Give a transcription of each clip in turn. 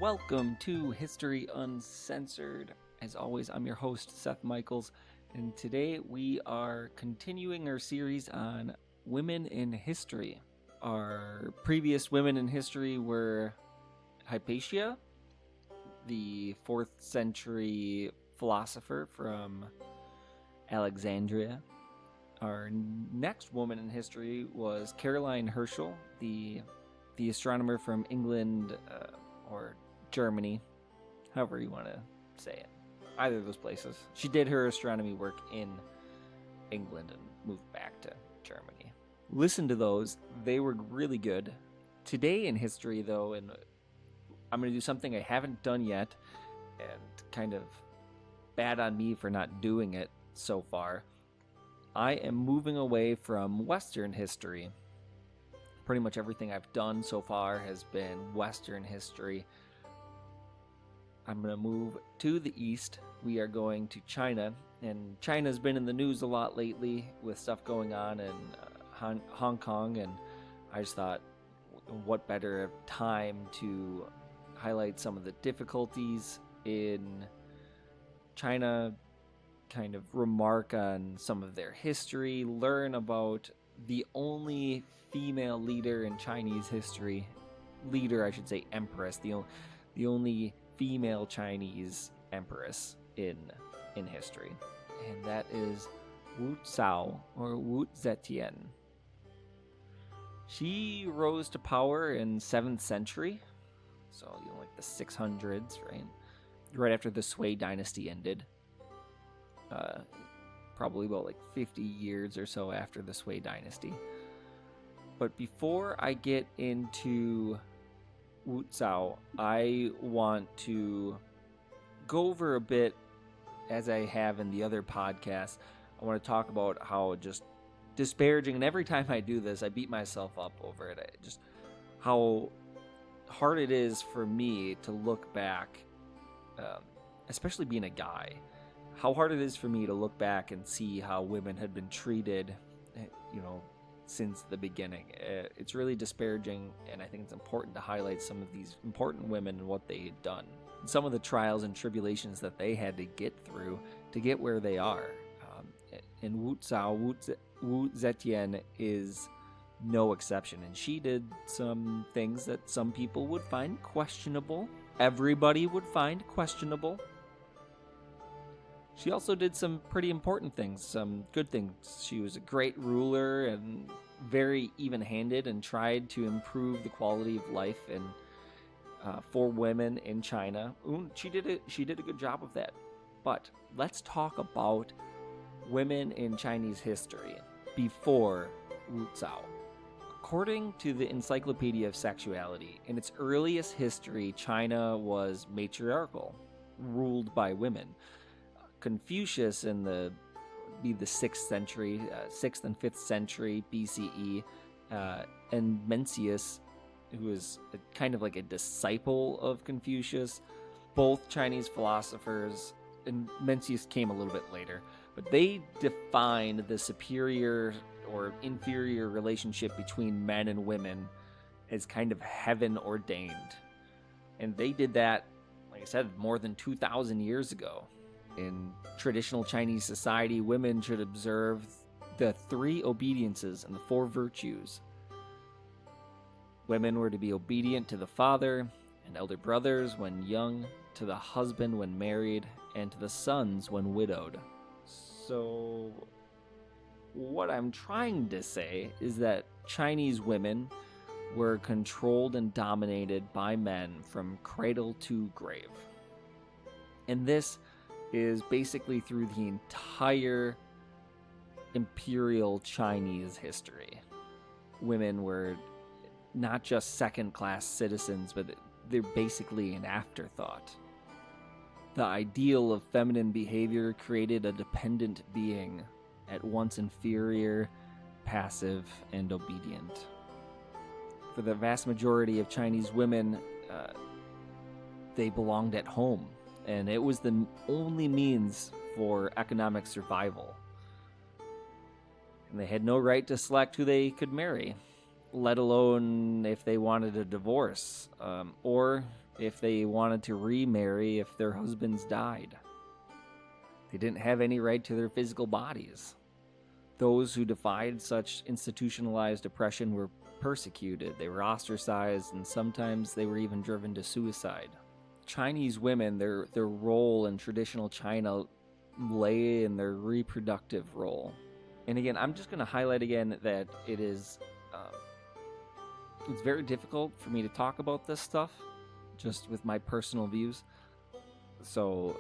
Welcome to History Uncensored. As always, I'm your host, Seth Michaels, and today we are continuing our series on women in history. Our previous women in history were Hypatia, the 4th century philosopher from Alexandria. Our next woman in history was Caroline Herschel, the astronomer from England or Germany, however you want to say it. Either of those places. She did her astronomy work in England and moved back to Germany. Listen to those. They were really good. Today in history, though, and I'm going to do something I haven't done yet, and kind of bad on me for not doing it so far. I am moving away from Western history. Pretty much everything I've done so far has been Western history. I'm going to move to the East. We are going to China, and China's been in the news a lot lately with stuff going on in Hong Kong, and I just thought, what better time to highlight some of the difficulties in China, kind of remark on some of their history, learn about the only female leader in Chinese history, Empress, the only female Chinese empress in history, and that is Wu Zhou, or Wu Zetian. She rose to power in 7th century, so like the 600s, right after the Sui dynasty ended. Probably about like 50 years or so after the Sui dynasty. But before I get into Wu Zhou, I want to go over a bit, as I have in the other podcasts. I want to talk about how just disparaging, and every time I do this, I beat myself up over it. Just how hard it is for me to look back, especially being a guy, how hard it is for me to look back and see how women had been treated, since the beginning. It's really disparaging, and I think it's important to highlight some of these important women and what they had done. Some of the trials and tribulations that they had to get through to get where they are. And Wu Zetian is no exception, and she did some things that some people would find questionable. Everybody would find questionable. She also did some pretty important things, some good things. She was a great ruler and very even-handed, and tried to improve the quality of life for women in China. She did a good job of that. But let's talk about women in Chinese history before Wu Zhou. According to the Encyclopedia of Sexuality, in its earliest history, China was matriarchal, ruled by women. Confucius in the 6th century, 6th and 5th century BCE, and Mencius, who was kind of like a disciple of Confucius, both Chinese philosophers, and Mencius came a little bit later, but they defined the superior or inferior relationship between men and women as kind of heaven-ordained. And they did that, like I said, more than 2,000 years ago. In traditional Chinese society, women should observe the 3 obediences and the 4 virtues. Women were to be obedient to the father and elder brothers when young, to the husband when married, and to the sons when widowed. So, what I'm trying to say is that Chinese women were controlled and dominated by men from cradle to grave. And this is basically through the entire imperial Chinese history. Women were not just second-class citizens, but they're basically an afterthought. The ideal of feminine behavior created a dependent being, at once inferior, passive, and obedient. For the vast majority of Chinese women, they belonged at home, and it was the only means for economic survival. And they had no right to select who they could marry, let alone if they wanted a divorce, or if they wanted to remarry if their husbands died. They didn't have any right to their physical bodies. Those who defied such institutionalized oppression were persecuted, they were ostracized, and sometimes they were even driven to suicide. Chinese women, their role in traditional China lay in their reproductive role. And again, I'm just going to highlight again that it's very difficult for me to talk about this stuff, just with my personal views. So,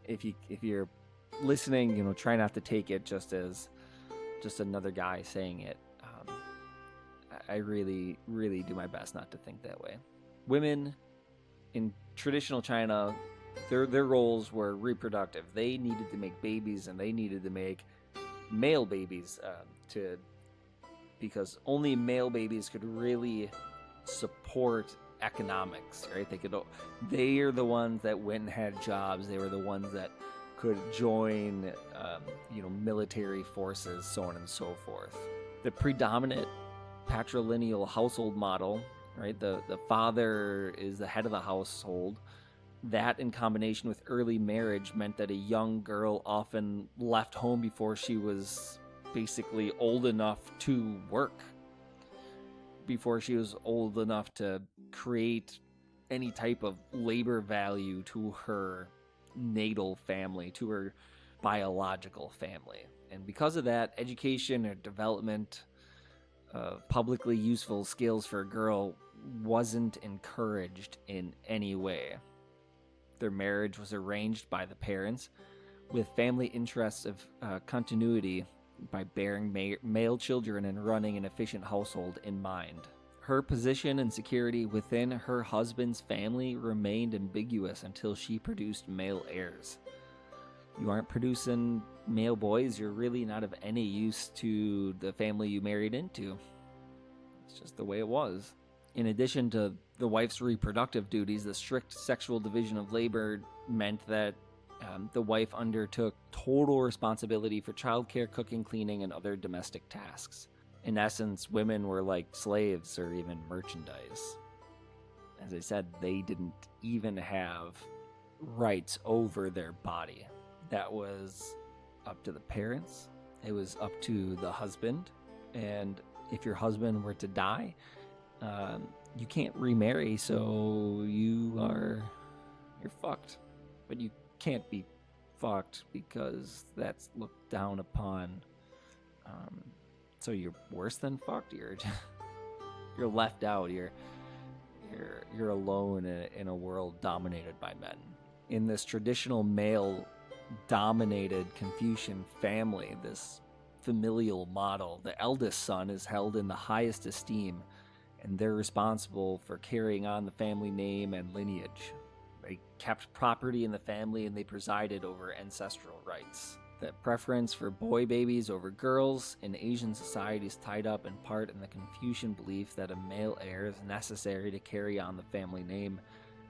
if you're listening, try not to take it just as just another guy saying it. I really, really do my best not to think that way. Women in traditional China, their roles were reproductive. They needed to make babies, and they needed to make male babies because only male babies could really support economics, right? They are the ones that went and had jobs. They were the ones that could join, military forces, so on and so forth. The predominant patrilineal household model, right? The father is the head of the household. That, in combination with early marriage, meant that a young girl often left home before she was basically old enough to work, before she was old enough to create any type of labor value to her natal family, to her biological family. And because of that, education or development of publicly useful skills for a girl wasn't encouraged in any way. Their marriage was arranged by the parents with family interests of continuity by bearing male children and running an efficient household in mind. Her position and security within her husband's family remained ambiguous until she produced male heirs. You aren't producing male boys, you're really not of any use to the family you married into. It's just the way it was. In addition to the wife's reproductive duties, the strict sexual division of labor meant that the wife undertook total responsibility for childcare, cooking, cleaning, and other domestic tasks. In essence, women were like slaves or even merchandise. As I said, they didn't even have rights over their body. That was up to the parents. It was up to the husband. And if your husband were to die, you can't remarry, so you're fucked. But you can't be fucked because that's looked down upon. So you're worse than fucked. You're left out. You're alone in a world dominated by men. In this traditional male-dominated Confucian family, this familial model, the eldest son is held in the highest esteem, and they're responsible for carrying on the family name and lineage. They kept property in the family, and they presided over ancestral rights. The preference for boy babies over girls in Asian society is tied up in part in the Confucian belief that a male heir is necessary to carry on the family name,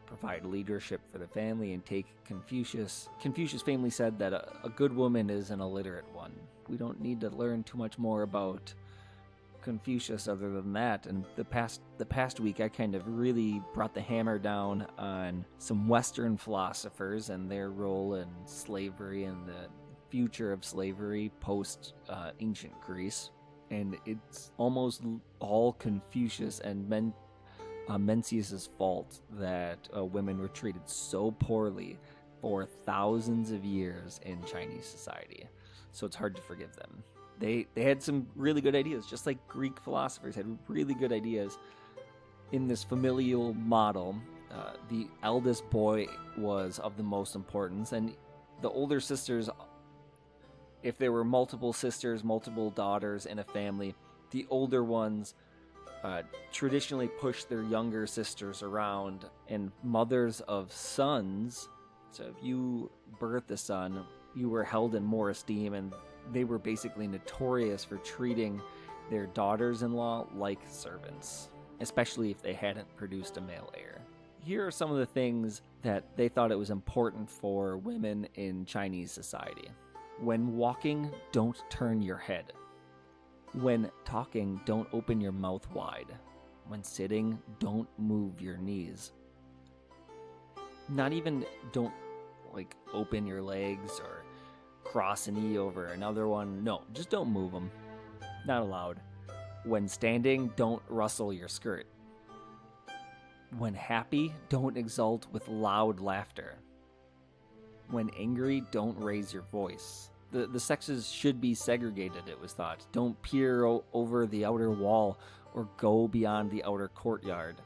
provide leadership for the family, and take Confucius. Confucius famously said that a good woman is an illiterate one. We don't need to learn too much more about Confucius other than that. And the past week I kind of really brought the hammer down on some Western philosophers and their role in slavery and the future of slavery post ancient Greece. And it's almost all Confucius and Mencius' fault that women were treated so poorly for thousands of years in Chinese society. So it's hard to forgive them. They had some really good ideas, just like Greek philosophers had really good ideas. In this familial model, the eldest boy was of the most importance, and the older sisters, if there were multiple sisters, multiple daughters in a family, the older ones traditionally pushed their younger sisters around, and mothers of sons, so if you birthed a son, you were held in more esteem, and they were basically notorious for treating their daughters-in-law like servants, especially if they hadn't produced a male heir. Here are some of the things that they thought it was important for women in Chinese society. When walking, don't turn your head. When talking, don't open your mouth wide. When sitting, don't move your knees. Not even don't open your legs or cross a knee over another one. No, just don't move them. Not allowed. When standing, don't rustle your skirt. When happy, don't exult with loud laughter. When angry, don't raise your voice. The sexes should be segregated, it was thought. Don't peer over the outer wall or go beyond the outer courtyard.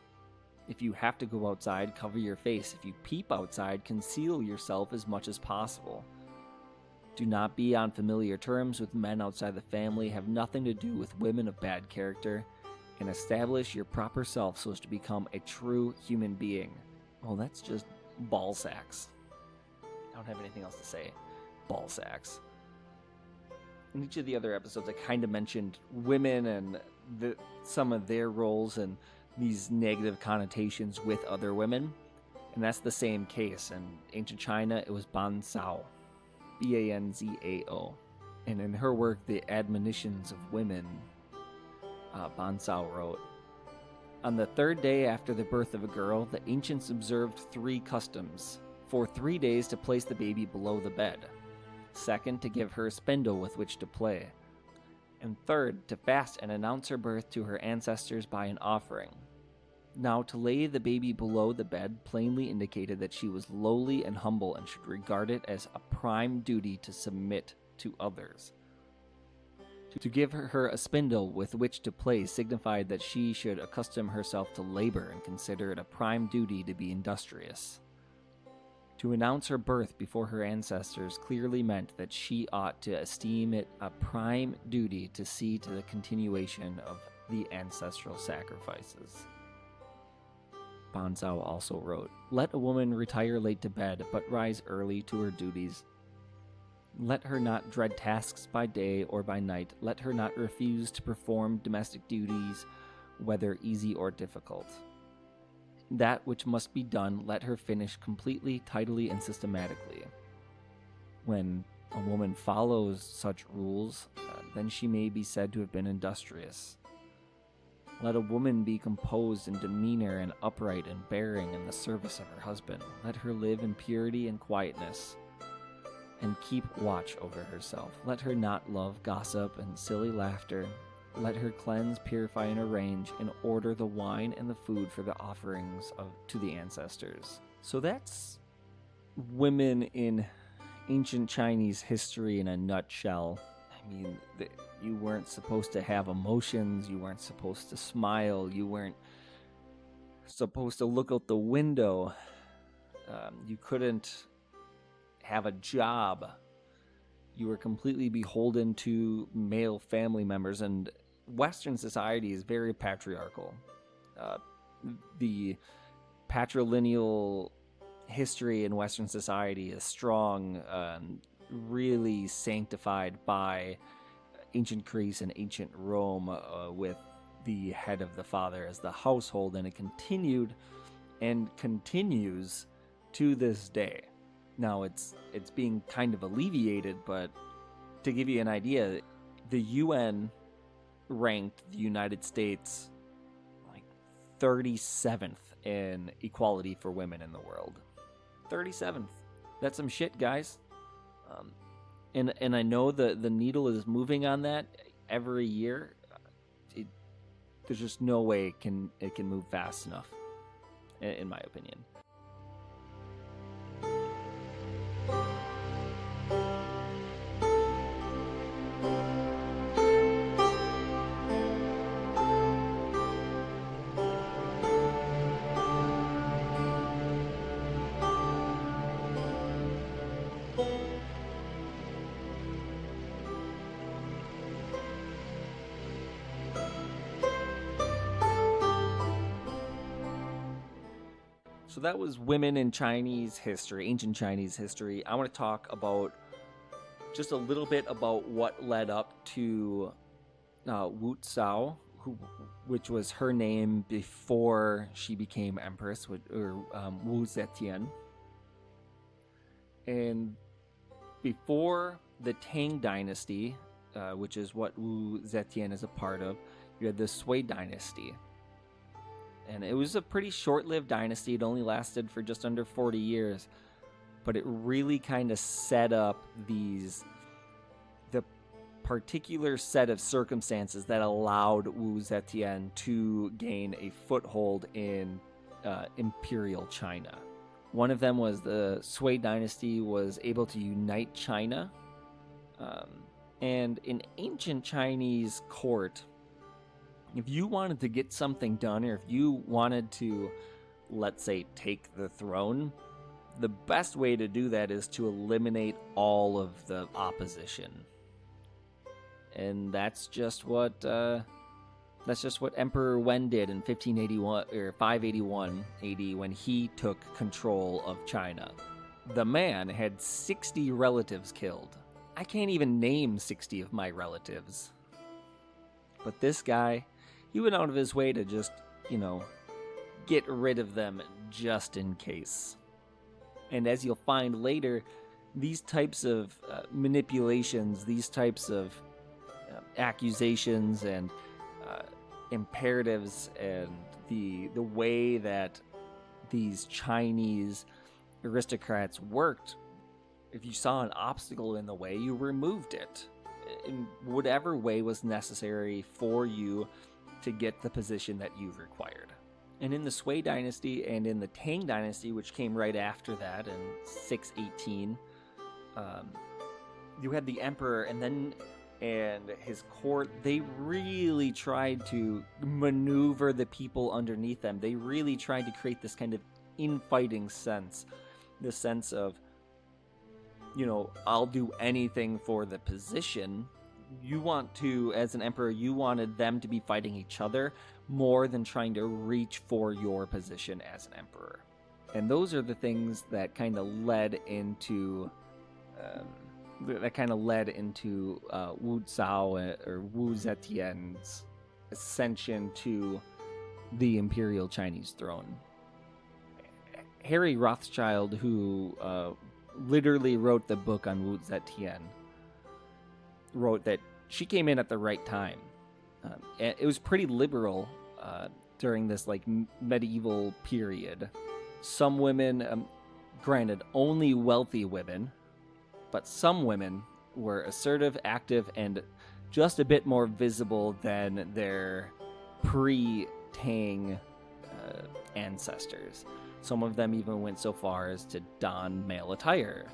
If you have to go outside, cover your face. If you peep outside, conceal yourself as much as possible. Do not be on familiar terms with men outside the family. Have nothing to do with women of bad character. And establish your proper self so as to become a true human being. Well, that's just ball sacks. I don't have anything else to say. Ball sacks. In each of the other episodes, I kind of mentioned women and some of their roles and these negative connotations with other women. And that's the same case. In ancient China, it was Ban Zhao. Banzao. And in her work, The Admonitions of Women, Ban Zhao wrote, on the third day after the birth of a girl, the ancients observed 3 customs. For 3 days to place the baby below the bed. Second, to give her a spindle with which to play. And third, to fast and announce her birth to her ancestors by an offering. Now, to lay the baby below the bed plainly indicated that she was lowly and humble and should regard it as a prime duty to submit to others. To give her a spindle with which to play signified that she should accustom herself to labor and consider it a prime duty to be industrious. To announce her birth before her ancestors clearly meant that she ought to esteem it a prime duty to see to the continuation of the ancestral sacrifices. Ban Zhao also wrote, let a woman retire late to bed, but rise early to her duties. Let her not dread tasks by day or by night. Let her not refuse to perform domestic duties, whether easy or difficult. That which must be done, let her finish completely, tidily, and systematically. When a woman follows such rules, then she may be said to have been industrious. Let a woman be composed in demeanor and upright in bearing in the service of her husband. Let her live in purity and quietness, and keep watch over herself. Let her not love gossip and silly laughter. Let her cleanse, purify, and arrange, and order the wine and the food for the offerings to the ancestors. So that's women in ancient Chinese history in a nutshell. I mean, you weren't supposed to have emotions. You weren't supposed to smile. You weren't supposed to look out the window. You couldn't have a job. You were completely beholden to male family members, and Western society is very patriarchal. The patrilineal history in Western society is strong, really sanctified by ancient Greece and ancient Rome, with the head of the father as the household, and it continued and continues to this day. Now it's being kind of alleviated, but to give you an idea, the UN ranked the United States like 37th in equality for women in the world. 37th. That's some shit, guys. And I know the needle is moving on that every year. There's just no way it can move fast enough, in my opinion. So that was women in Chinese history, ancient Chinese history. I want to talk about just a little bit about what led up to Wu Zhou, which was her name before she became Empress, or Wu Zetian. And before the Tang dynasty, which is what Wu Zetian is a part of, you had the Sui dynasty. And it was a pretty short-lived dynasty. It only lasted for just under 40 years. But it really kind of set up the particular set of circumstances that allowed Wu Zetian to gain a foothold in imperial China. One of them was the Sui dynasty was able to unite China. And in ancient Chinese court, if you wanted to get something done, or if you wanted to, let's say, take the throne, the best way to do that is to eliminate all of the opposition. And that's just what Emperor Wen did in 1581 or 581 AD when he took control of China. The man had 60 relatives killed. I can't even name 60 of my relatives. But this guy, he went out of his way to just, get rid of them just in case. And as you'll find later, these types of manipulations, these types of accusations and imperatives, and the way that these Chinese aristocrats worked, if you saw an obstacle in the way, you removed it in whatever way was necessary for you to get the position that you required. And in the Sui dynasty and in the Tang dynasty, which came right after that in 618, you had the emperor and his court. They really tried to maneuver the people underneath them. They really tried to create this kind of infighting sense, the sense of, I'll do anything for the position. You want to, as an emperor, you wanted them to be fighting each other more than trying to reach for your position as an emperor. And those are the things that kind of led into Wu Zhou or Wu Zetian's ascension to the imperial Chinese throne. Harry Rothschild, who literally wrote the book on Wu Zetian, wrote that she came in at the right time. It was pretty liberal during this medieval period. Some women, granted only wealthy women, but some women were assertive, active, and just a bit more visible than their pre-Tang ancestors. Some of them even went so far as to don male attire.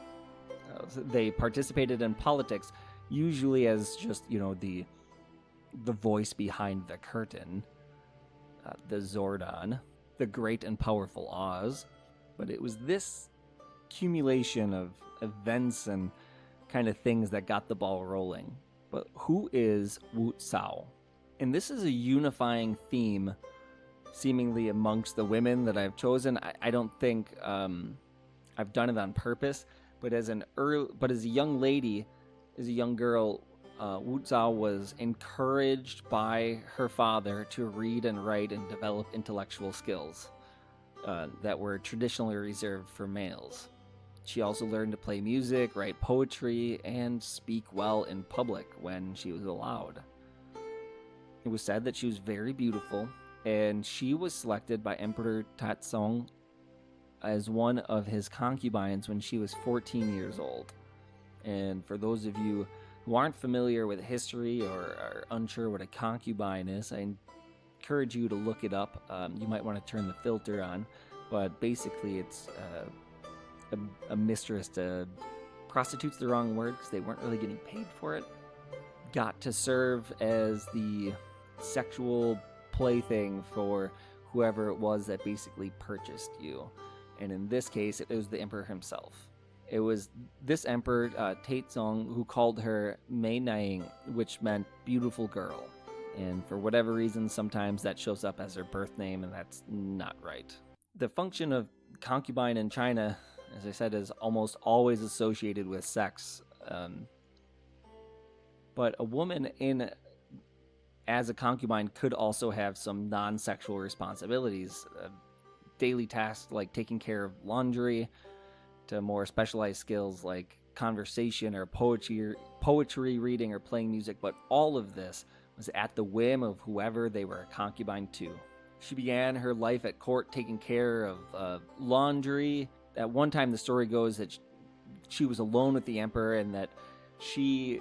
They participated in politics, usually as just, the voice behind the curtain, the Zordon, the great and powerful Oz. But it was this accumulation of events and kind of things that got the ball rolling. But who is Wu Zhou? And this is a unifying theme seemingly amongst the women that I've chosen. I don't think I've done it on purpose, but as a young lady, as a young girl, Wu Zhou was encouraged by her father to read and write and develop intellectual skills that were traditionally reserved for males. She also learned to play music, write poetry, and speak well in public when she was allowed. It was said that she was very beautiful, and she was selected by Emperor Taizong as one of his concubines when she was 14 years old. And for those of you who aren't familiar with history or are unsure what a concubine is, I encourage you to look it up. You might want to turn the filter on, but basically it's a mistress to prostitute's the wrong word because they weren't really getting paid for it. Got to serve as the sexual plaything for whoever it was that basically purchased you. And in this case, it was the emperor himself. It was this emperor, Taizong, who called her Mei Naing, which meant beautiful girl. And for whatever reason, sometimes that shows up as her birth name, and that's not right. The function of concubine in China, as I said, is almost always associated with sex. But a woman as a concubine could also have some non-sexual responsibilities. Daily tasks like taking care of laundry, to more specialized skills like conversation or poetry reading or playing music. But all of this was at the whim of whoever they were a concubine to. She began her life at court taking care of laundry. At one time, the story goes that she was alone with the emperor and that she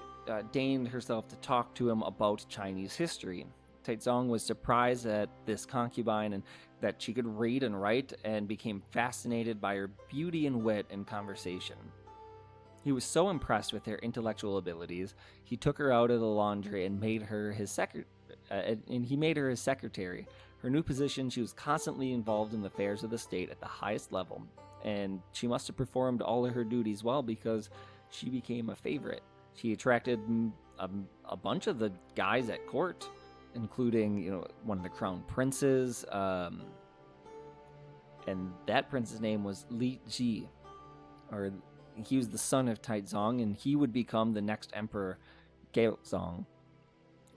deigned herself to talk to him about Chinese history. Taizong was surprised at this concubine and that she could read and write, and became fascinated by her beauty and wit in conversation. He was so impressed with her intellectual abilities, he took her out of the laundry and made her his secretary. Her new position, she was constantly involved in the affairs of the state at the highest level, and she must have performed all of her duties well because she became a favorite. She attracted a bunch of the guys at court, including, one of the crown princes, and that prince's name was Li Ji, or he was the son of Taizong, and he would become the next emperor, Gaozong.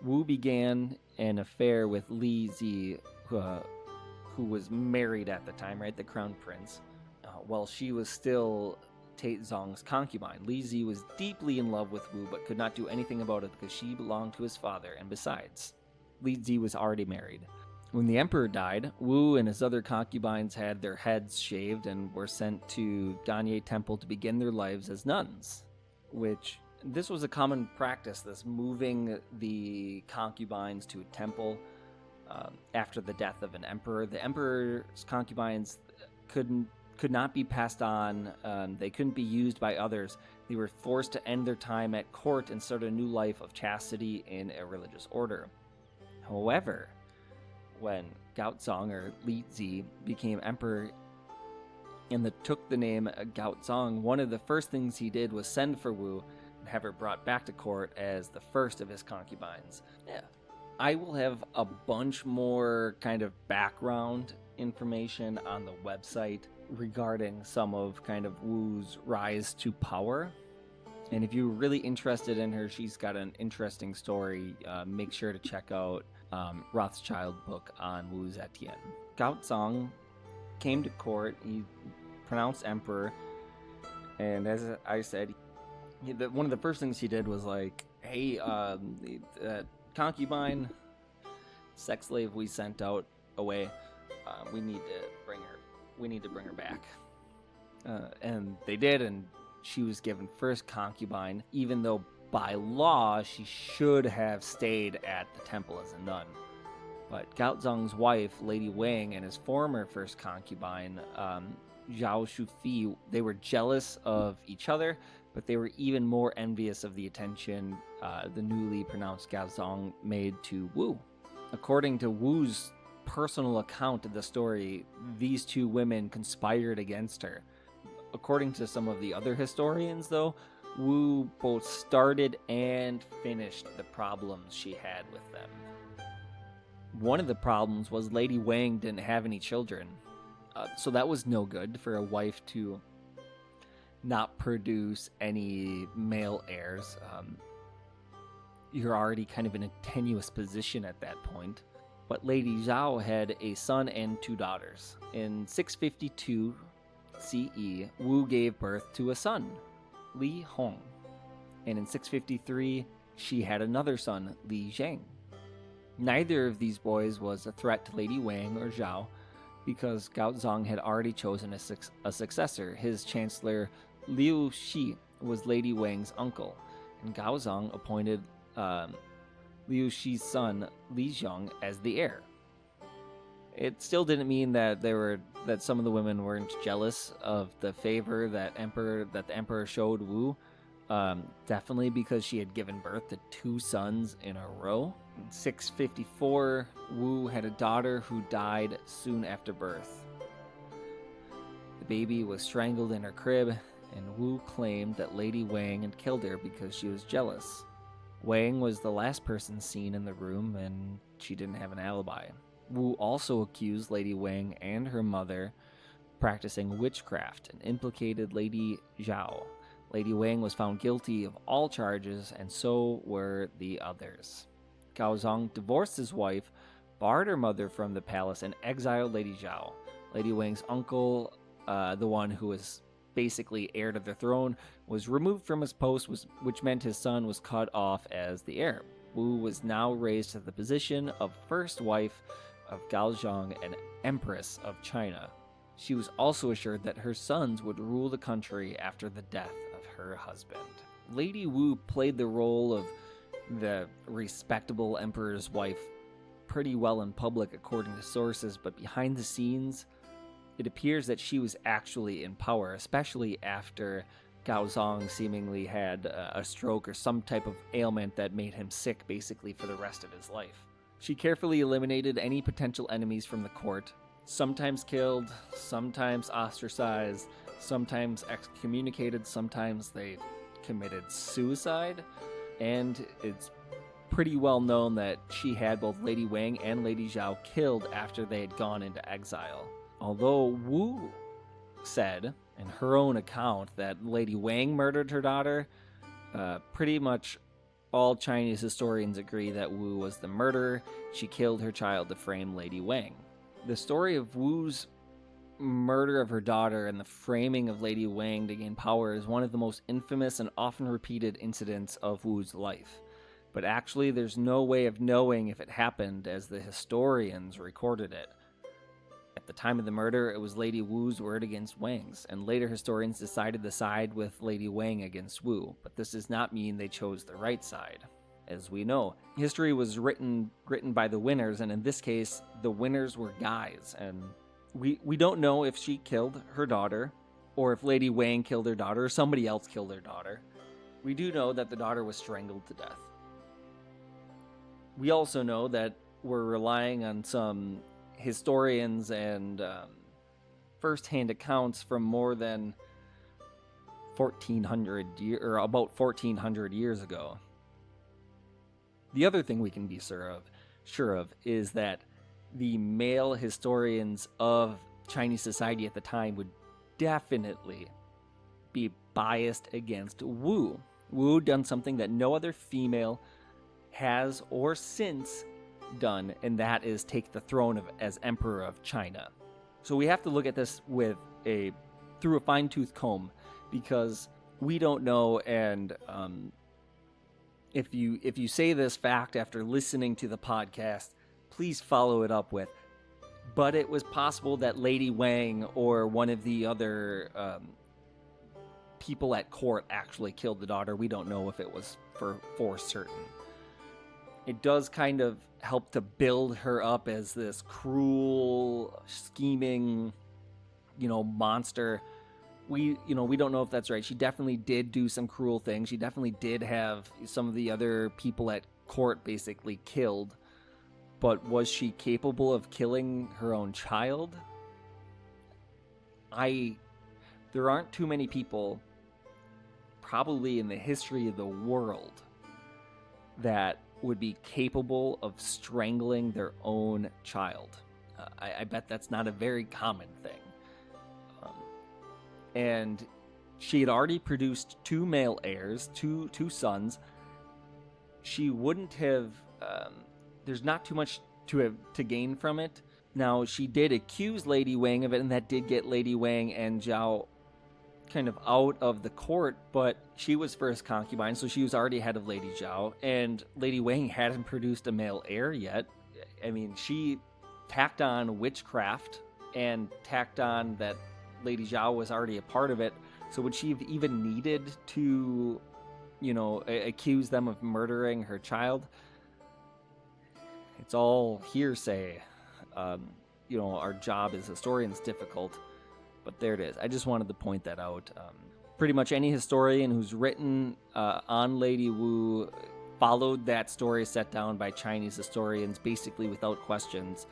Wu began an affair with Li Ji, who was married at the time, right, the crown prince, while she was still Taizong's concubine. Li Ji was deeply in love with Wu, but could not do anything about it because she belonged to his father, and besides, Li Ji was already married. When the emperor died, Wu and his other concubines had their heads shaved and were sent to Ganye Temple to begin their lives as nuns, which this was a common practice, this moving the concubines to a temple after the death of an emperor. The emperor's concubines could not be passed on. They couldn't be used by others. They were forced to end their time at court and start a new life of chastity in a religious order. However, when Gaozong, or Li Ji, became emperor and took the name Gaozong, one of the first things he did was send for Wu and have her brought back to court as the first of his concubines. Yeah. I will have a bunch more kind of background information on the website regarding some of kind of Wu's rise to power. And if you're really interested in her, she's got an interesting story. Make sure to check out Rothschild book on Wu Zetian. Gaozong came to court. He pronounced emperor. And as I said, one of the first things he did was like, hey, concubine, sex slave we sent out away, we need to bring her back. And they did, and she was given first concubine, even though by law she should have stayed at the temple as a nun. But Gaozong's wife, Lady Wang, and his former first concubine, Zhao Shufi, they were jealous of each other, but they were even more envious of the attention the newly pronounced Gaozong made to Wu. According to Wu's personal account of the story, these two women conspired against her. According to some of the other historians, though, Wu both started and finished the problems she had with them. One of the problems was Lady Wang didn't have any children, so that was no good for a wife to not produce any male heirs. You're already kind of in a tenuous position at that point. But Lady Zhao had a son and two daughters. In 652 CE, Wu gave birth to a son, Li Hong. And in 653, she had another son, Li Zheng. Neither of these boys was a threat to Lady Wang or Zhao, because Gaozong had already chosen a successor. His chancellor, Liu Shi, was Lady Wang's uncle, and Gaozong appointed Liu Shi's son, Li Zhong, as the heir. It still didn't mean that some of the women weren't jealous of the favor that the emperor showed Wu. Definitely because she had given birth to two sons in a row. In 654, Wu had a daughter who died soon after birth. The baby was strangled in her crib, and Wu claimed that Lady Wang had killed her because she was jealous. Wang was the last person seen in the room, and she didn't have an alibi. Wu also accused Lady Wang and her mother practicing witchcraft and implicated Lady Zhao. Lady Wang was found guilty of all charges, and so were the others. Gaozong divorced his wife, barred her mother from the palace, and exiled Lady Zhao. Lady Wang's uncle, the one who was basically heir to the throne, was removed from his post, which meant his son was cut off as the heir. Wu was now raised to the position of first wife of Gaozhong and Empress of China. She was also assured that her sons would rule the country after the death of her husband. Lady Wu played the role of the respectable emperor's wife pretty well in public according to sources, but behind the scenes, it appears that she was actually in power, especially after Gaozong seemingly had a stroke or some type of ailment that made him sick basically for the rest of his life. She carefully eliminated any potential enemies from the court, sometimes killed, sometimes ostracized, sometimes excommunicated, sometimes they committed suicide, and it's pretty well known that she had both Lady Wang and Lady Zhao killed after they had gone into exile. Although Wu said in her own account that Lady Wang murdered her daughter, pretty much all Chinese historians agree that Wu was the murderer. She killed her child to frame Lady Wang. The story of Wu's murder of her daughter and the framing of Lady Wang to gain power is one of the most infamous and often repeated incidents of Wu's life. But actually, there's no way of knowing if it happened as the historians recorded it. At the time of the murder, it was Lady Wu's word against Wang's, and later historians decided to side with Lady Wang against Wu, but this does not mean they chose the right side. As we know, history was written by the winners, and in this case, the winners were guys, and we don't know if she killed her daughter, or if Lady Wang killed her daughter, or somebody else killed her daughter. We do know that the daughter was strangled to death. We also know that we're relying on some historians and first-hand accounts from more than 1400 years ago. The other thing we can be sure of is that the male historians of Chinese society at the time would definitely be biased against Wu. Wu done something that no other female has or since done, and that is take the throne as emperor of China. So we have to look at this through a fine-tooth comb, because we don't know, and if you say this fact after listening to the podcast, please follow it up with, but it was possible that Lady Wang or one of the other people at court actually killed the daughter. We don't know if it was for certain. It does kind of help to build her up as this cruel, scheming, monster. We don't know if that's right. She definitely did do some cruel things. She definitely did have some of the other people at court basically killed. But was she capable of killing her own child? There aren't too many people, probably in the history of the world, that would be capable of strangling their own child. I bet that's not a very common thing. And she had already produced two male heirs, two sons. She wouldn't have... there's not too much to gain from it. Now, she did accuse Lady Wang of it, and that did get Lady Wang and Zhao kind of out of the court, but she was first concubine, so she was already ahead of Lady Zhao, and Lady Wang hadn't produced a male heir yet. I mean, she tacked on witchcraft and tacked on that Lady Zhao was already a part of it, so would she have even needed to, accuse them of murdering her child? It's all hearsay. Our job as historians is difficult, but there it is. I just wanted to point that out. Pretty much any historian who's written on Lady Wu followed that story set down by Chinese historians basically without questions.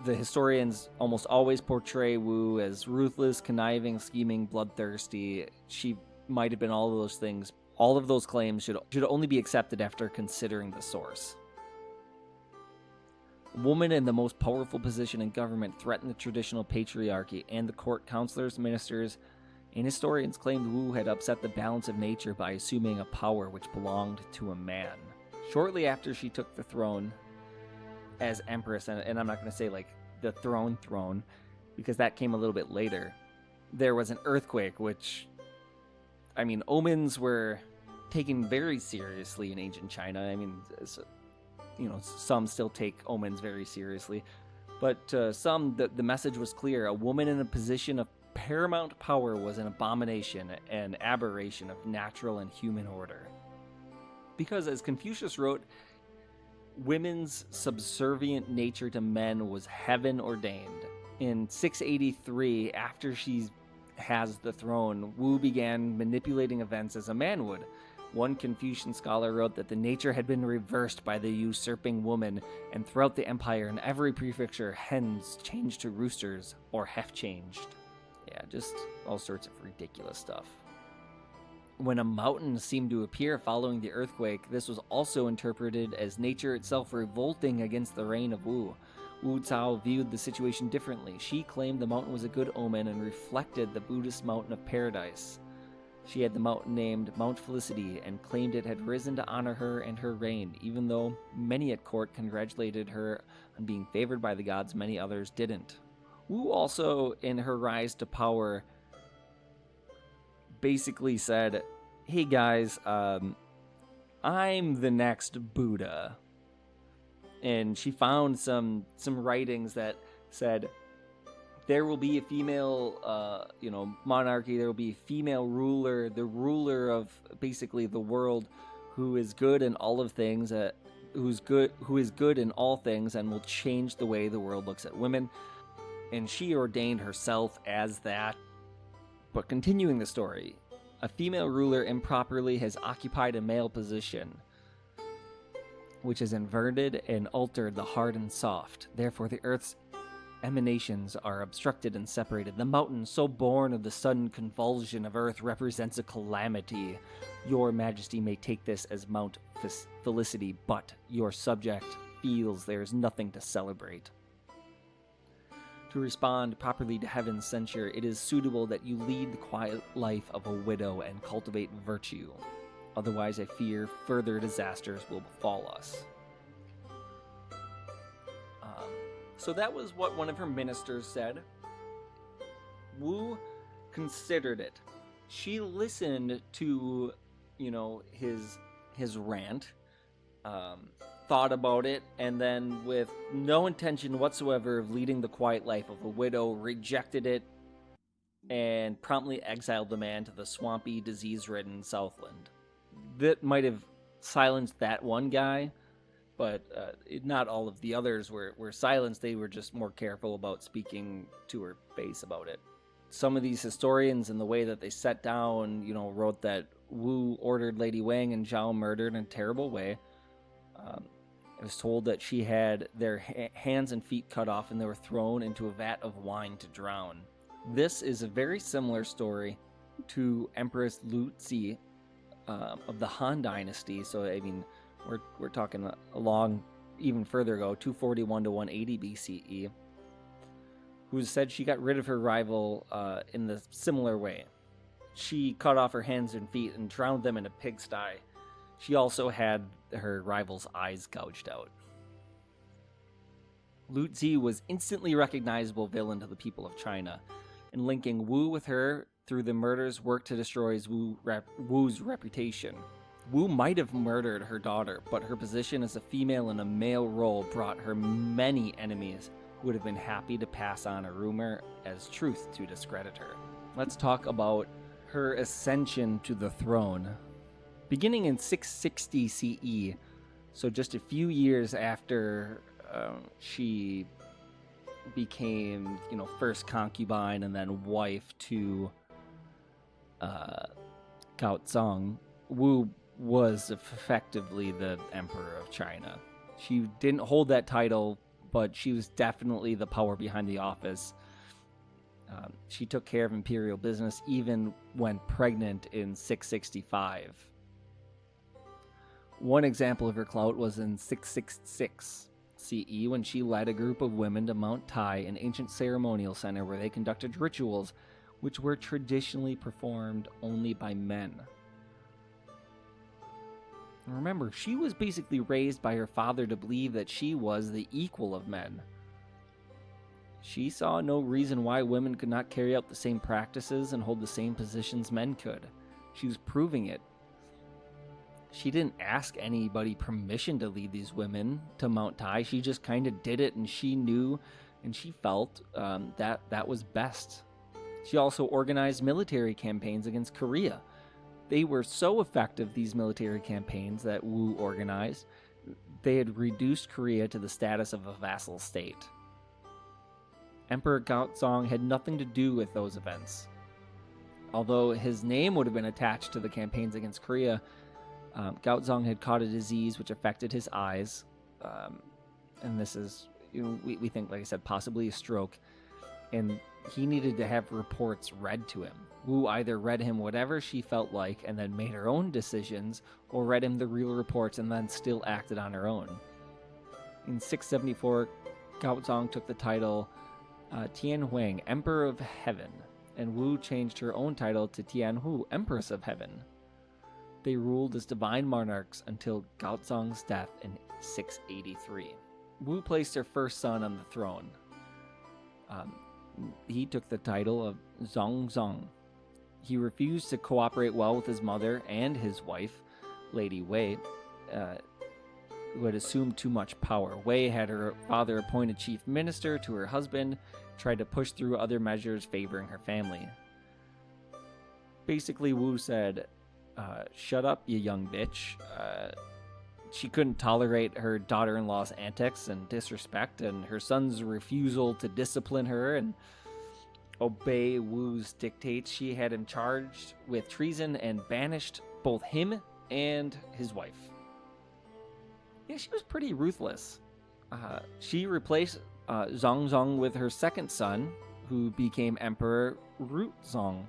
The historians almost always portray Wu as ruthless, conniving, scheming, bloodthirsty. She might have been all of those things. All of those claims should only be accepted after considering the source. A woman in the most powerful position in government threatened the traditional patriarchy, and the court counselors, ministers, and historians claimed Wu had upset the balance of nature by assuming a power which belonged to a man. Shortly after she took the throne as Empress, and I'm not going to say like the throne, because that came a little bit later, there was an earthquake, which, omens were taken very seriously in ancient China. Some still take omens very seriously. But to some, the message was clear. A woman in a position of paramount power was an abomination, an aberration of natural and human order. Because, as Confucius wrote, women's subservient nature to men was heaven-ordained. In 683, after she has the throne, Wu began manipulating events as a man would. One Confucian scholar wrote that the nature had been reversed by the usurping woman, and throughout the empire in every prefecture, hens changed to roosters or half changed. Yeah, just all sorts of ridiculous stuff. When a mountain seemed to appear following the earthquake, this was also interpreted as nature itself revolting against the reign of Wu. Wu Zhou viewed the situation differently. She claimed the mountain was a good omen and reflected the Buddhist mountain of paradise. She had the mountain named Mount Felicity and claimed it had risen to honor her and her reign. Even though many at court congratulated her on being favored by the gods, many others didn't. Wu also, in her rise to power, basically said, "Hey guys, I'm the next Buddha." And she found some writings that said, there will be a female, monarchy. There will be a female ruler, the ruler of basically the world, who is good in all of things, who is good in all things, and will change the way the world looks at women. And she ordained herself as that. But continuing the story, a female ruler improperly has occupied a male position, which has inverted and altered the hard and soft. Therefore, the earth's emanations are obstructed and separated. The mountain, so born of the sudden convulsion of earth, represents a calamity. Your Majesty may take this as Mount Felicity, but your subject feels there is nothing to celebrate. To respond properly to heaven's censure, it is suitable that you lead the quiet life of a widow and cultivate virtue. Otherwise, I fear further disasters will befall us. So that was what one of her ministers said. Wu considered it. She listened to, his rant, thought about it, and then with no intention whatsoever of leading the quiet life of a widow, rejected it and promptly exiled the man to the swampy, disease-ridden Southland. That might have silenced that one guy, but not all of the others were silenced. They were just more careful about speaking to her face about it. Some of these historians, in the way that they set down, wrote that Wu ordered Lady Wang and Zhao murdered in a terrible way. It was told that she had their hands and feet cut off and they were thrown into a vat of wine to drown. This is a very similar story to Empress Wu Zetian of the Han Dynasty. So, we're talking along even further ago, 241 to 180 BCE, who said she got rid of her rival in the similar way. She cut off her hands and feet and drowned them in a pigsty. She also had her rival's eyes gouged out. Lu Zi was instantly recognizable villain to the people of China, and linking Wu with her through the murders worked to destroy Wu's reputation. Wu might have murdered her daughter, but her position as a female in a male role brought her many enemies who would have been happy to pass on a rumor as truth to discredit her. Let's talk about her ascension to the throne. Beginning in 660 CE, so just a few years after she became, first concubine and then wife to Cao Zong, Wu was effectively the emperor of China. She didn't hold that title, but she was definitely the power behind the office. She took care of imperial business even when pregnant in 665. One example of her clout was in 666 CE when she led a group of women to Mount Tai, an ancient ceremonial center where they conducted rituals which were traditionally performed only by men. Remember, she was basically raised by her father to believe that she was the equal of men. She saw no reason why women could not carry out the same practices and hold the same positions men could. She was proving it. She didn't ask anybody permission to lead these women to Mount Tai. She just kind of did it, and she knew and she felt that was best. She also organized military campaigns against Korea. They were so effective, these military campaigns that Wu organized, they had reduced Korea to the status of a vassal state. Emperor Gaozong had nothing to do with those events. Although his name would have been attached to the campaigns against Korea, Gaozong had caught a disease which affected his eyes, and this is, we think, like I said, possibly a stroke, and he needed to have reports read to him. Wu either read him whatever she felt like and then made her own decisions, or read him the real reports and then still acted on her own. In 674, Gaozong took the title Tianhuang, Emperor of Heaven, and Wu changed her own title to Tianhu, Empress of Heaven. They ruled as divine monarchs until Gaozong's death in 683. Wu placed her first son on the throne. He took the title of Zongzong. He refused to cooperate well with his mother and his wife, Lady Wei, who had assumed too much power. Wei had her father appoint a chief minister to her husband, tried to push through other measures favoring her family. Basically, Wu said, shut up, you young bitch. She couldn't tolerate her daughter-in-law's antics and disrespect, and her son's refusal to discipline her and obey Wu's dictates. She had him charged with treason and banished both him and his wife. Yeah, she was pretty ruthless. She replaced Zongzong with her second son, who became Emperor Ruzong.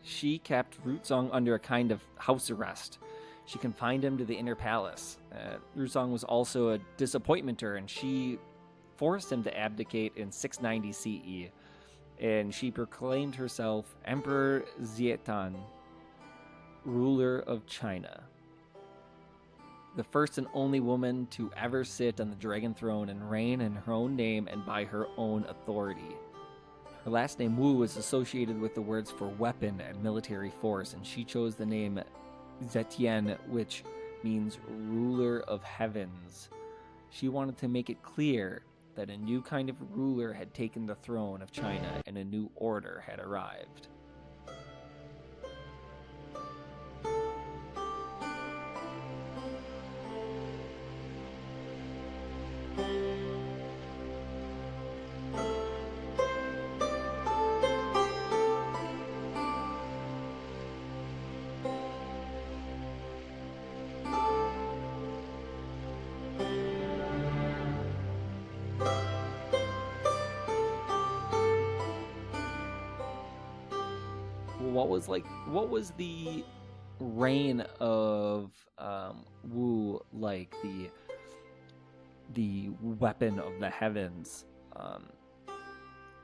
She kept Ruzong under a kind of house arrest. She confined him to the inner palace. Ruzong was also a disappointment to her, and she forced him to abdicate in 690 CE. And she proclaimed herself Emperor Zetian, ruler of China. The first and only woman to ever sit on the dragon throne and reign in her own name and by her own authority. Her last name, Wu, is associated with the words for weapon and military force, and she chose the name Zetian, which means ruler of heavens. She wanted to make it clear that a new kind of ruler had taken the throne of China and a new order had arrived. What was the reign of Wu like, the weapon of the heavens?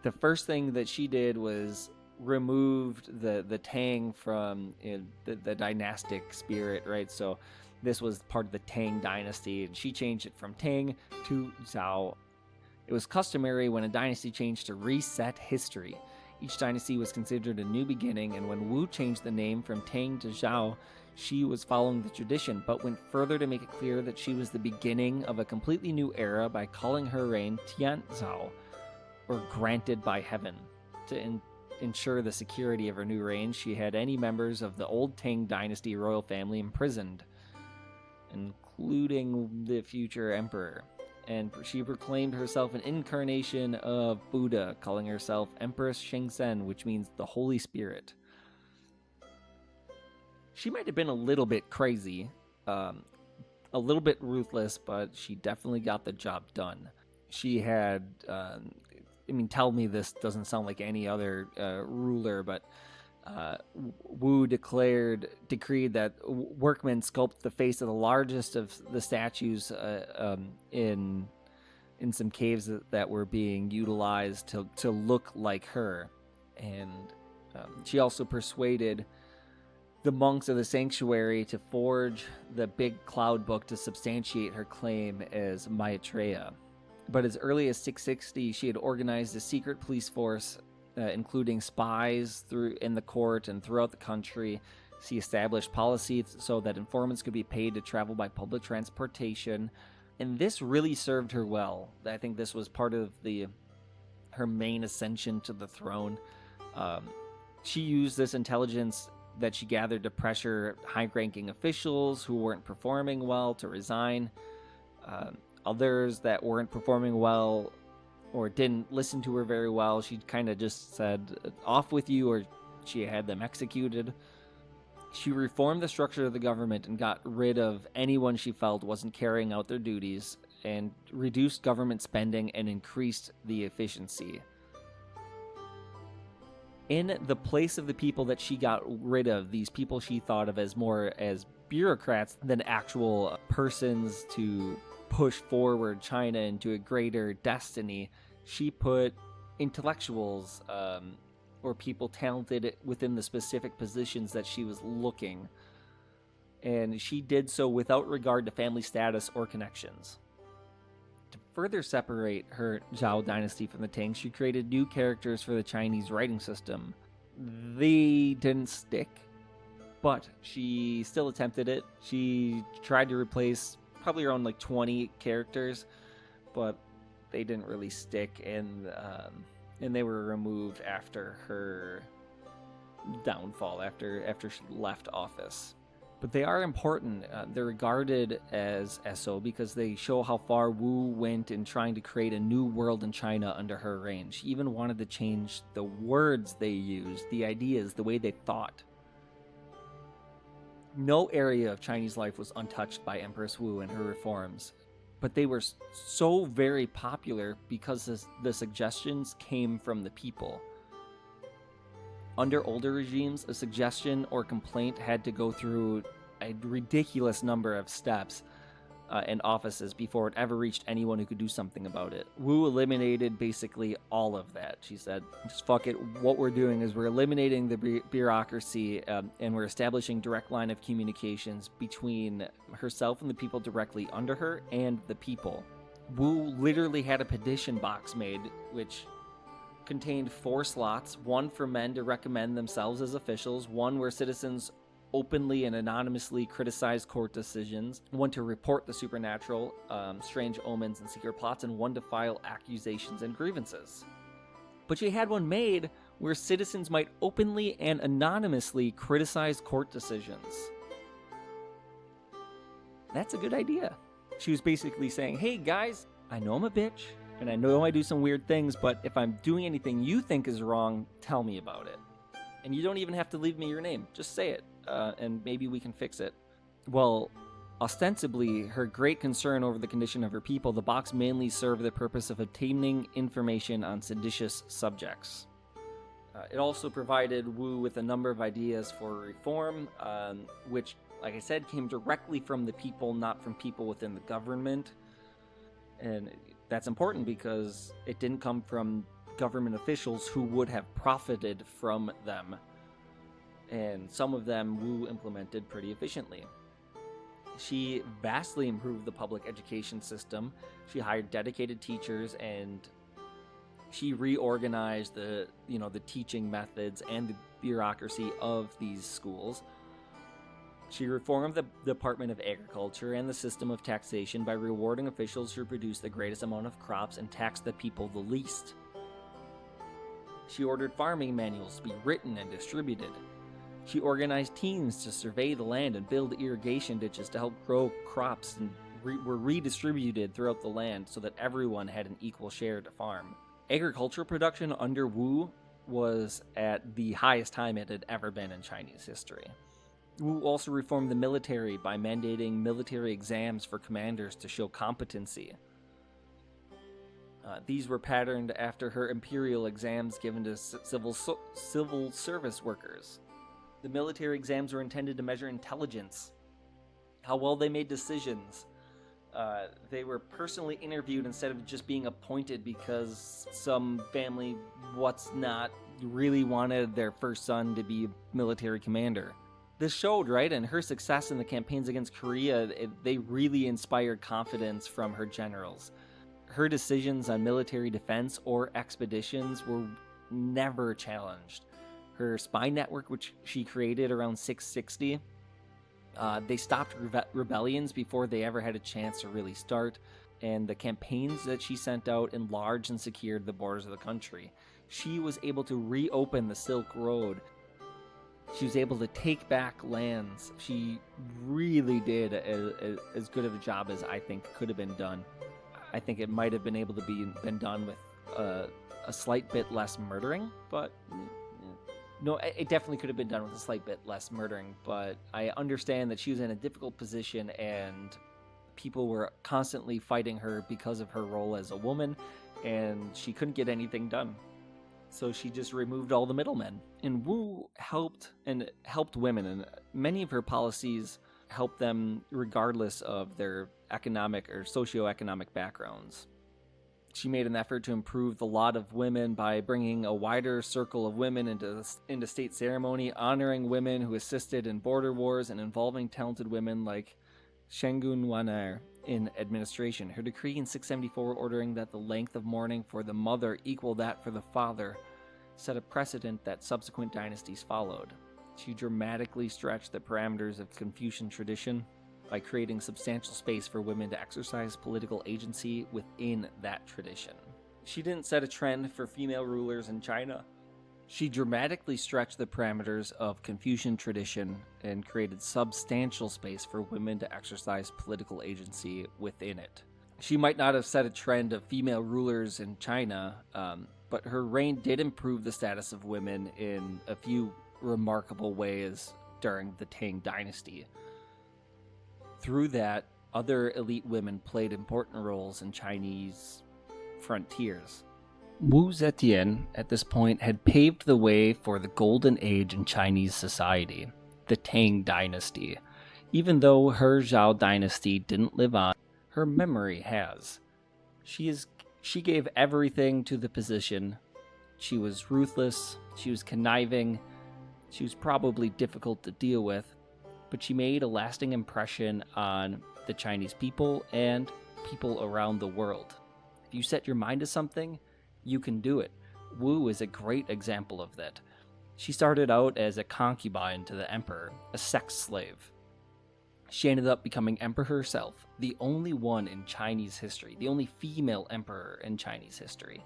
The first thing that she did was removed the Tang from the dynastic spirit, right? So this was part of the Tang dynasty, and she changed it from Tang to Zhao. It was customary when a dynasty changed to reset history. Each dynasty was considered a new beginning, and when Wu changed the name from Tang to Zhao, she was following the tradition, but went further to make it clear that she was the beginning of a completely new era by calling her reign Tianzhao, or granted by heaven. To ensure the security of her new reign, she had any members of the old Tang dynasty royal family imprisoned, including the future emperor. And she proclaimed herself an incarnation of Buddha, calling herself Empress Shengsen, which means the Holy Spirit. She might have been a little bit crazy, a little bit ruthless, but she definitely got the job done. She had, tell me this doesn't sound like any other ruler, but Wu decreed that workmen sculpt the face of the largest of the statues in some caves that were being utilized to look like her. And she also persuaded the monks of the sanctuary to forge the big cloud book to substantiate her claim as Maitreya. But as early as 660, she had organized a secret police force, including spies in the court and throughout the country. She established policies so that informants could be paid to travel by public transportation, and this really served her well. I think this was part of the her main ascension to the throne. She used this intelligence that she gathered to pressure high-ranking officials who weren't performing well to resign. Others that weren't performing well or didn't listen to her very well, she kind of just said, off with you, or she had them executed. She reformed the structure of the government and got rid of anyone she felt wasn't carrying out their duties, and reduced government spending and increased the efficiency. In the place of the people that she got rid of, these people she thought of as more as bureaucrats than actual persons to push forward China into a greater destiny, she put intellectuals or people talented within the specific positions that she was looking. And she did so without regard to family status or connections. To further separate her Zhou dynasty from the Tang, she created new characters for the Chinese writing system. They didn't stick, but she still attempted it. She tried to replace probably around 20 characters, but they didn't really stick, and they were removed after her downfall, after she left office. But they are important. They're regarded as so because they show how far Wu went in trying to create a new world in China under her reign. She even wanted to change the words they used, the ideas, the way they thought. No area of Chinese life was untouched by Empress Wu and her reforms, but they were so very popular because the suggestions came from the people. Under older regimes, a suggestion or complaint had to go through a ridiculous number of steps and offices before it ever reached anyone who could do something about it. Wu eliminated basically all of that. She said, just fuck it, what we're doing is we're eliminating the bureaucracy and we're establishing direct line of communications between herself and the people directly under her and the people. Wu literally had a petition box made, which contained 4 slots, one for men to recommend themselves as officials, one where citizens openly and anonymously criticized court decisions, one to report the supernatural, strange omens and secret plots, and one to file accusations and grievances. But she had one made where citizens might openly and anonymously criticize court decisions. That's a good idea. She was basically saying, hey guys, I know I'm a bitch, and I know I do some weird things, but if I'm doing anything you think is wrong, tell me about it. And you don't even have to leave me your name. Just say it, and maybe we can fix it. Well, ostensibly, her great concern over the condition of her people, the box mainly served the purpose of obtaining information on seditious subjects. It also provided Wu with a number of ideas for reform, which, like I said, came directly from the people, not from people within the government. And that's important because it didn't come from government officials who would have profited from them. And some of them Wu implemented pretty efficiently. She vastly improved the public education system. She hired dedicated teachers, and she reorganized the teaching methods and the bureaucracy of these schools. She reformed the Department of Agriculture and the system of taxation by rewarding officials who produce the greatest amount of crops and tax the people the least. She ordered farming manuals to be written and distributed. She organized teams to survey the land and build irrigation ditches to help grow crops and were redistributed throughout the land so that everyone had an equal share to farm. Agricultural production under Wu was at the highest time it had ever been in Chinese history. Wu also reformed the military by mandating military exams for commanders to show competency. These were patterned after her imperial exams given to civil service workers. The military exams were intended to measure intelligence, how well they made decisions. They were personally interviewed instead of just being appointed because some family really wanted their first son to be a military commander. This showed, right? And her success in the campaigns against Korea, they really inspired confidence from her generals. Her decisions on military defense or expeditions were never challenged. Her spy network, which she created around 660, they stopped rebellions before they ever had a chance to really start. and the campaigns that she sent out enlarged and secured the borders of the country. She was able to reopen the Silk Road. She was able to take back lands. She really did as good of a job as I think could have been done. I think it might have been able to been done with a slight bit less murdering, but no, it definitely could have been done with a slight bit less murdering. But I understand that she was in a difficult position, and people were constantly fighting her because of her role as a woman, and she couldn't get anything done. So she just removed all the middlemen. And Wu helped women, and many of her policies helped them regardless of their economic or socioeconomic backgrounds. She made an effort to improve the lot of women by bringing a wider circle of women into state ceremony, honoring women who assisted in border wars, and involving talented women like Shengun Waner in administration. Her decree in 674 ordering that the length of mourning for the mother equal that for the father set a precedent that subsequent dynasties followed. She dramatically stretched the parameters of Confucian tradition by creating substantial space for women to exercise political agency within that tradition. She didn't set a trend for female rulers in China. She dramatically stretched the parameters of Confucian tradition and created substantial space for women to exercise political agency within it. She might not have set a trend of female rulers in China, but her reign did improve the status of women in a few remarkable ways during the Tang Dynasty. Through that, other elite women played important roles in Chinese frontiers. Wu Zetian, at this point, had paved the way for the golden age in Chinese society, the Tang Dynasty. Even though her Zhou dynasty didn't live on, her memory has. She gave everything to the position. She was ruthless, she was conniving, she was probably difficult to deal with, but she made a lasting impression on the Chinese people and people around the world. If you set your mind to something, you can do it. Wu is a great example of that. She started out as a concubine to the emperor, a sex slave. She ended up becoming emperor herself, the only one in Chinese history, the only female emperor in Chinese history.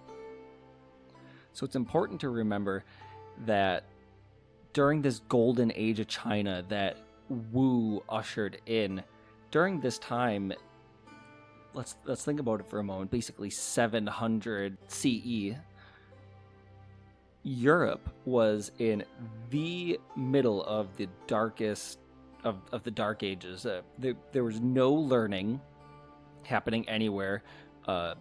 So it's important to remember that during this golden age of China that Wu ushered in, during this time, let's think about it for a moment. Basically 700 CE, Europe was in the middle of the darkest of the Dark Ages. There was no learning happening anywhere. Most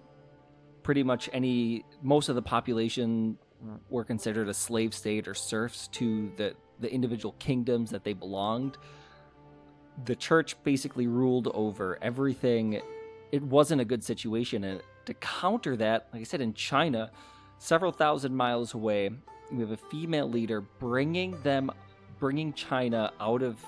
of the population were considered a slave state or serfs to the individual kingdoms that they belonged. The church basically ruled over everything. It wasn't a good situation. And to counter that, like I said, in China, several thousand miles away, we have a female leader bringing China out of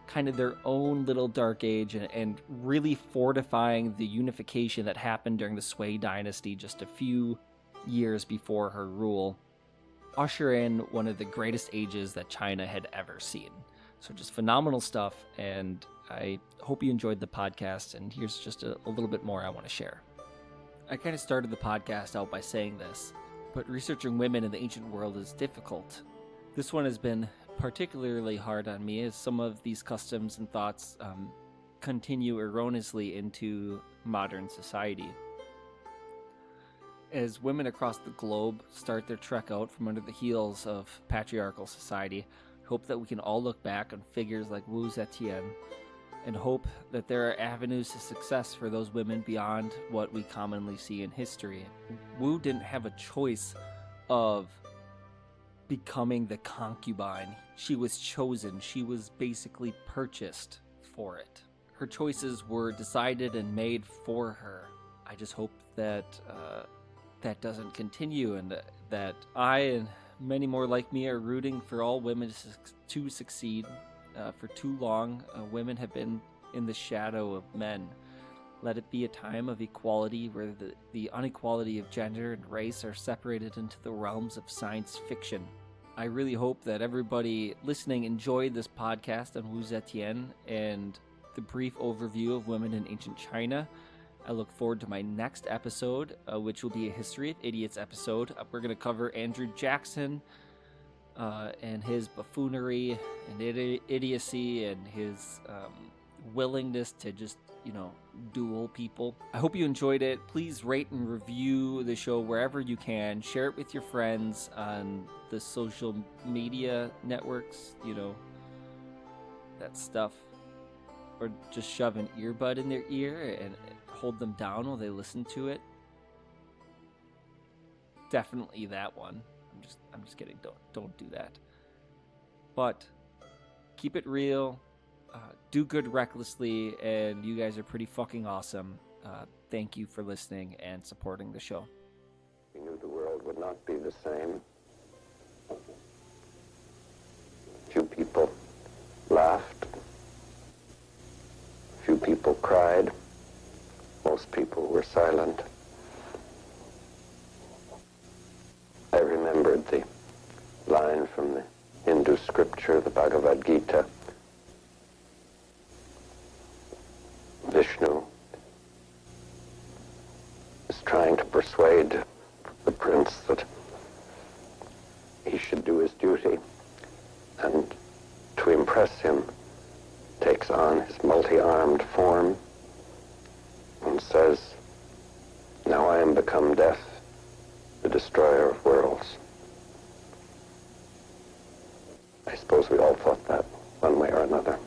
kind of their own little dark age and really fortifying the unification that happened during the Sui dynasty just a few years before her rule, usher in one of the greatest ages that China had ever seen. So just phenomenal stuff, and I hope you enjoyed the podcast, and here's just a little bit more I want to share. I kind of started the podcast out by saying this, but researching women in the ancient world is difficult. This one has been particularly hard on me as some of these customs and thoughts continue erroneously into modern society. As women across the globe start their trek out from under the heels of patriarchal society, I hope that we can all look back on figures like Wu Zetian and hope that there are avenues to success for those women beyond what we commonly see in history. Wu didn't have a choice of becoming the concubine. She was chosen. She was basically purchased for it. Her choices were decided and made for her. I just hope that that doesn't continue, and that I and many more like me are rooting for all women to succeed. For too long, women have been in the shadow of men. Let it be a time of equality where the inequality of gender and race are separated into the realms of science fiction. I really hope that everybody listening enjoyed this podcast on Wu Zetian and the brief overview of women in ancient China. I look forward to my next episode, which will be a History of Idiots episode. We're going to cover Andrew Jackson and his buffoonery and idiocy and his willingness to just, duel people. I hope you enjoyed it. Please rate and review the show wherever you can. Share it with your friends on the social media networks, that stuff. Or just shove an earbud in their ear and hold them down while they listen to it. Definitely that one. I'm just kidding. Don't do that. But keep it real. Do good recklessly, and you guys are pretty fucking awesome. Thank you for listening and supporting the show. We knew the world would not be the same. Few people laughed. Few people cried. Most people were silent. I remembered the line from the Hindu scripture, the Bhagavad Gita. Vishnu is trying to persuade the prince that he should do his duty, and to impress him takes on his multi-armed form and says, "Now I am become death, the destroyer of worlds." I suppose we all thought that one way or another.